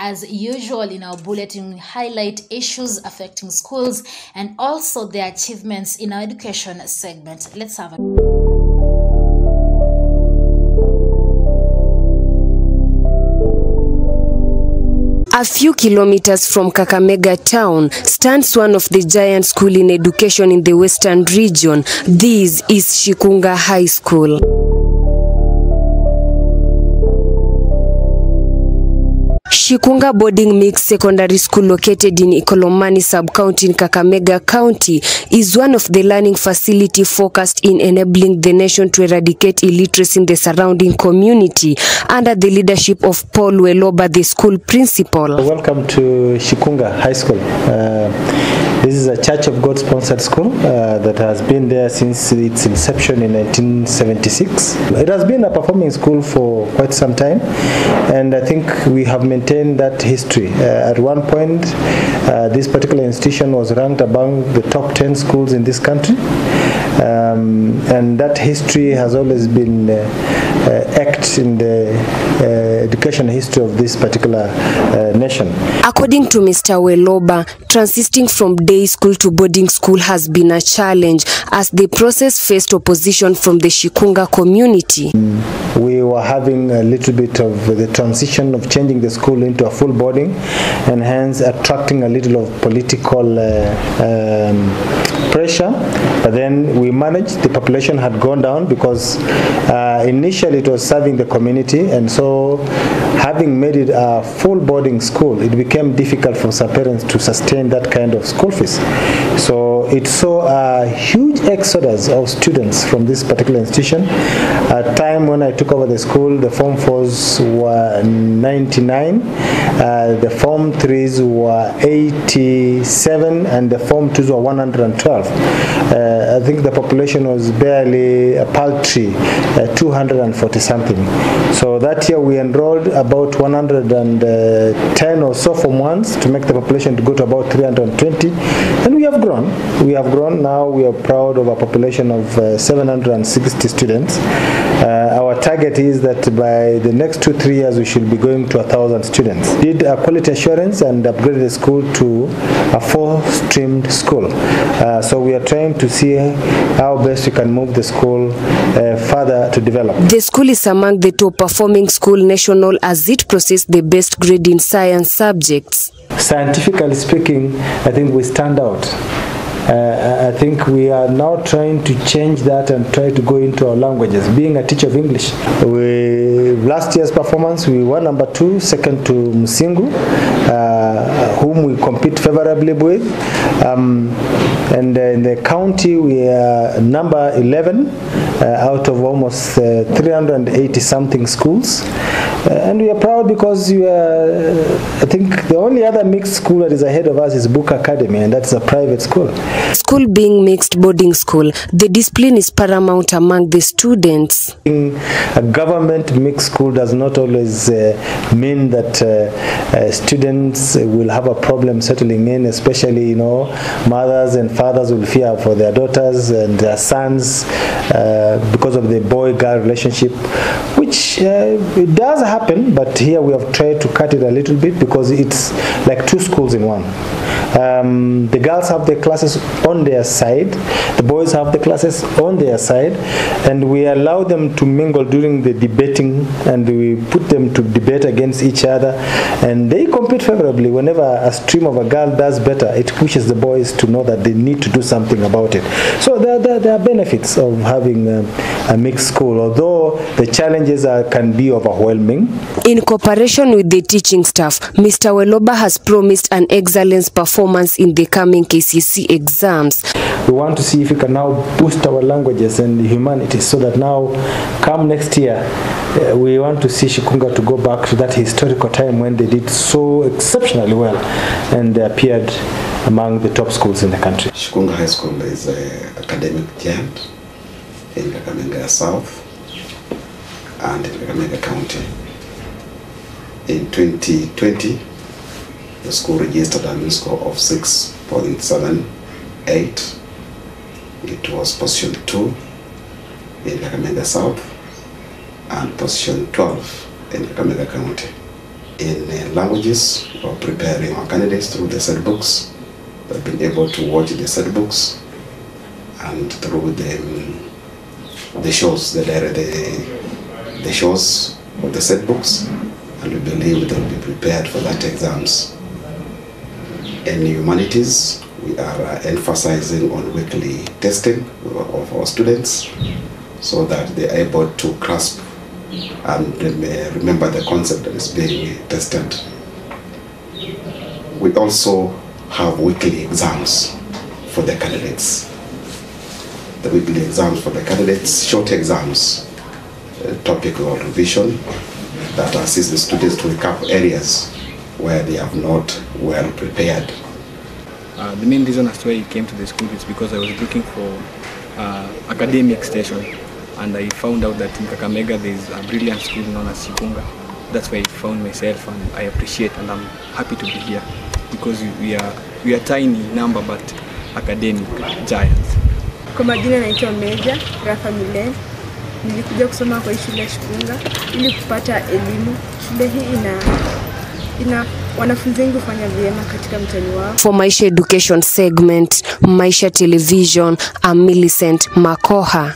As usual in our bulletin, we highlight issues affecting schools and also their achievements in our education segment. Let's have a A few kilometers from Kakamega town stands one of the giant schools in education in the western region. This is Shikunga High School. Shikunga Boarding Mixed Secondary School, located in Ikolomani sub-county in Kakamega County, is one of the learning facility focused in enabling the nation to eradicate illiteracy in the surrounding community under the leadership of Paul Weloba, the school principal. Welcome to Shikunga High School. This is a Church of God sponsored school that has been there since its inception in 1976. It has been a performing school for quite some time, and I think we have maintained that history. At one point, this particular institution was ranked among the top 10 schools in this country, and that history has always been etched in the education history of this particular nation. According to Mr. Weloba, transitioning from day school to boarding school has been a challenge as the process faced opposition from the Shikunga community. We were having a little bit of the transition of changing the school into a full boarding, and hence attracting a little of political pressure. But then we managed. The population had gone down because initially it was serving the community, and so having made it a full boarding school, it became difficult for some parents to sustain that kind of school fees. So it saw a huge exodus of students from this particular institution. At the time when I took over the school, the Form 4s were 99, the Form 3s were 87, and the Form 2s were 112. I think the population was barely a paltry 240 something. So that year we enrolled about 110 or so Form 1s to make the population to go to about 320, and we have grown. We have grown. Now we are proud of a population of 760 students. Our target is that by the next 2-3 years we should be going to 1,000 students. Did a quality assurance and upgraded the school to a 4-streamed school. So we are trying to see how best we can move the school further to develop. The school is among the top performing school national as it processes the best grade in science subjects. Scientifically speaking, I think we stand out. I think we are now trying to change that and try to go into our languages. Being a teacher of English, last year's performance we were number 2, second to Musingu, whom we compete favorably with, and in the county we are number 11 out of almost 380 something schools. And we are proud because I think the only other mixed school that is ahead of us is Book Academy, and that's a private school. School being mixed boarding school, the discipline is paramount among the students. A government mixed school does not always mean that students will have a problem settling in, especially, mothers and fathers will fear for their daughters and their sons because of the boy-girl relationship, which it does happen, but here we have tried to cut it a little bit because it's like 2 schools in one. The girls have their classes on their side, the boys have the classes on their side, and we allow them to mingle during the debating, and we put them to debate against each other, and they compete favorably. Whenever a stream of a girl does better, it pushes the boys to know that they need to do something about it. So there are benefits of having a mixed school, although the challenges can be overwhelming. In cooperation with the teaching staff, Mr. Weloba has promised an excellence performance in the coming KCSE exams. We want to see if we can now boost our languages and humanities, so that now, come next year, we want to see Shikunga to go back to that historical time when they did so exceptionally well and they appeared among the top schools in the country. Shikunga High School is an academic giant in Kakamega South and in Kakamega County. In 2020, the school registered a mean score of 6.78. It was position 2 in Kakamega South and position 12 in Kakamega County. in languages or preparing our candidates through the set books. They've been able to watch the set books and through the shows, the shows of the set books, and we believe they'll be prepared for that exams. In humanities, we are emphasizing on weekly testing of our students so that they're able to grasp and remember the concept that is being tested. We also have weekly exams for the candidates. The weekly exams for the candidates, short exams, topical revision that assist the students to recap areas where they have not well prepared. The main reason as to why I came to the school is because I was looking for academic station, and I found out that in Kakamega there is a brilliant school known as Shikunga. That's where I found myself, and I appreciate and I'm happy to be here because we are tiny number but academic giants. Kwa majina naitwa Meja Rafa Milen. Nilikuja kusoma kwa shule ya Shikunga ili kupata elimu. Shule hii ina wanafunzi wengi kufanya vyema katika mtani wao. For Maisha Education segment, Maisha Television, I'm Millicent Makoha.